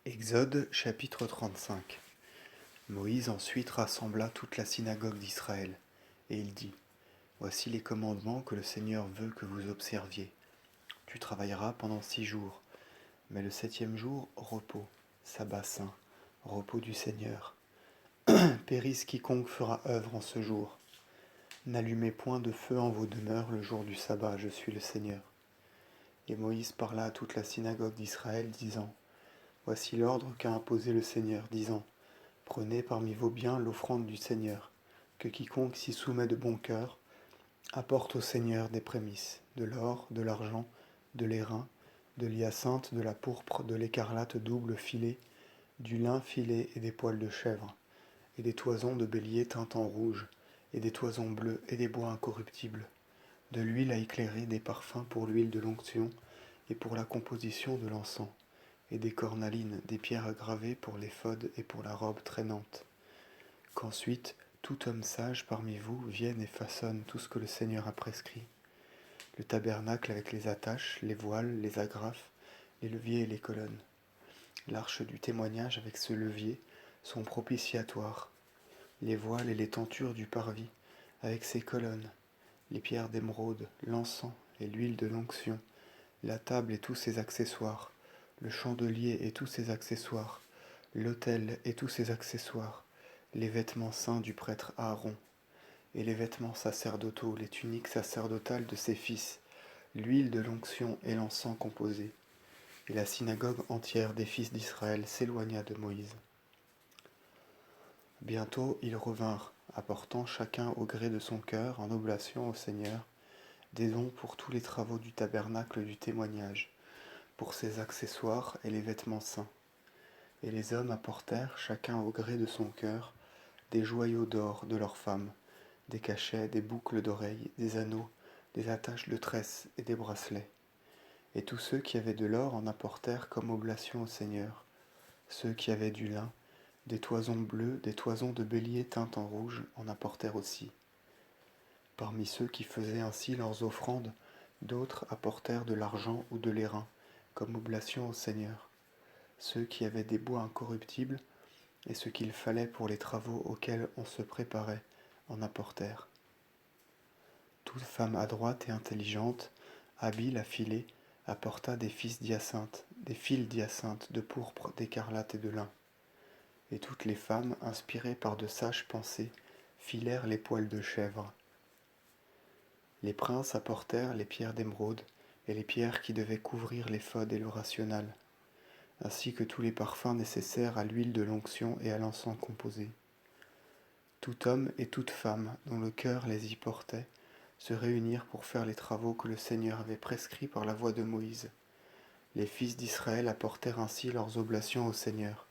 Exode chapitre 35. Moïse ensuite rassembla toute la synagogue d'Israël, et il dit, Voici les commandements que le Seigneur veut que vous observiez. Tu travailleras pendant 6 jours, mais le 7e jour, repos, sabbat saint, repos du Seigneur. Périsse quiconque fera œuvre en ce jour. N'allumez point de feu en vos demeures le jour du sabbat, je suis le Seigneur. Et Moïse parla à toute la synagogue d'Israël, disant, Voici l'ordre qu'a imposé le Seigneur, disant, Prenez parmi vos biens l'offrande du Seigneur, que quiconque s'y soumet de bon cœur apporte au Seigneur des prémices, de l'or, de l'argent, de l'airain, de l'hyacinthe, de la pourpre, de l'écarlate double filée, du lin filé et des poils de chèvre, et des toisons de bélier teintes en rouge, et des toisons bleues et des bois incorruptibles, de l'huile à éclairer, des parfums pour l'huile de l'onction et pour la composition de l'encens, et des cornalines, des pierres gravées pour l'éphod et pour la robe traînante. Qu'ensuite tout homme sage parmi vous vienne et façonne tout ce que le Seigneur a prescrit. Le tabernacle avec les attaches, les voiles, les agrafes, les leviers et les colonnes. L'arche du témoignage avec ce levier, son propitiatoire. Les voiles et les tentures du parvis avec ses colonnes. Les pierres d'émeraude, l'encens et l'huile de l'onction. La table et tous ses accessoires. Le chandelier et tous ses accessoires. L'autel et tous ses accessoires. Les vêtements saints du prêtre Aaron, et les vêtements sacerdotaux, les tuniques sacerdotales de ses fils, l'huile de l'onction et l'encens composé. Et la synagogue entière des fils d'Israël s'éloigna de Moïse. Bientôt ils revinrent, apportant chacun au gré de son cœur en oblation au Seigneur, des dons pour tous les travaux du tabernacle du témoignage, pour ses accessoires et les vêtements saints. Et les hommes apportèrent, chacun au gré de son cœur, des joyaux d'or de leurs femmes, des cachets, des boucles d'oreilles, des anneaux, des attaches de tresses et des bracelets. Et tous ceux qui avaient de l'or en apportèrent comme oblation au Seigneur. Ceux qui avaient du lin, des toisons bleues, des toisons de bélier teintes en rouge en apportèrent aussi. Parmi ceux qui faisaient ainsi leurs offrandes, d'autres apportèrent de l'argent ou de l'airain comme oblation au Seigneur. Ceux qui avaient des bois incorruptibles et ce qu'il fallait pour les travaux auxquels on se préparait en apportèrent. Toute femme adroite et intelligente, habile à filer, apporta des fils d'hyacinthe, des fils d'hyacinthe, de pourpre, d'écarlate et de lin. Et toutes les femmes, inspirées par de sages pensées, filèrent les poils de chèvre. Les princes apportèrent les pierres d'émeraude et les pierres qui devaient couvrir l'éphod et le rational, ainsi que tous les parfums nécessaires à l'huile de l'onction et à l'encens composé. Tout homme et toute femme, dont le cœur les y portait, se réunirent pour faire les travaux que le Seigneur avait prescrits par la voix de Moïse. Les fils d'Israël apportèrent ainsi leurs oblations au Seigneur.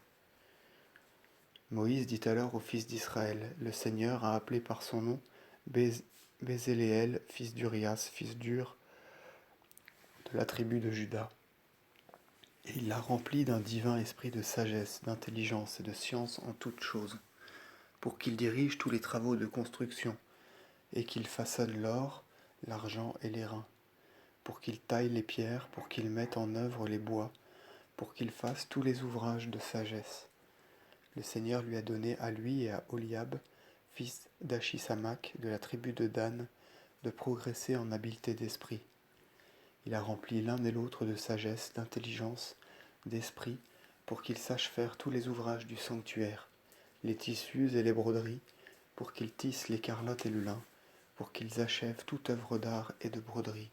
Moïse dit alors aux fils d'Israël, le Seigneur a appelé par son nom Bézéléel, fils d'Urias, fils d'Ur, de la tribu de Juda. Et il l'a rempli d'un divin esprit de sagesse, d'intelligence et de science en toutes choses, pour qu'il dirige tous les travaux de construction, et qu'il façonne l'or, l'argent et l'airain, pour qu'il taille les pierres, pour qu'il mette en œuvre les bois, pour qu'il fasse tous les ouvrages de sagesse. Le Seigneur lui a donné à lui et à Oliab, fils d'Achisamac, de la tribu de Dan, de progresser en habileté d'esprit. Il a rempli l'un et l'autre de sagesse, d'intelligence, d'esprit, pour qu'ils sachent faire tous les ouvrages du sanctuaire, les tissus et les broderies, pour qu'ils tissent l'écarlate et le lin, pour qu'ils achèvent toute œuvre d'art et de broderie,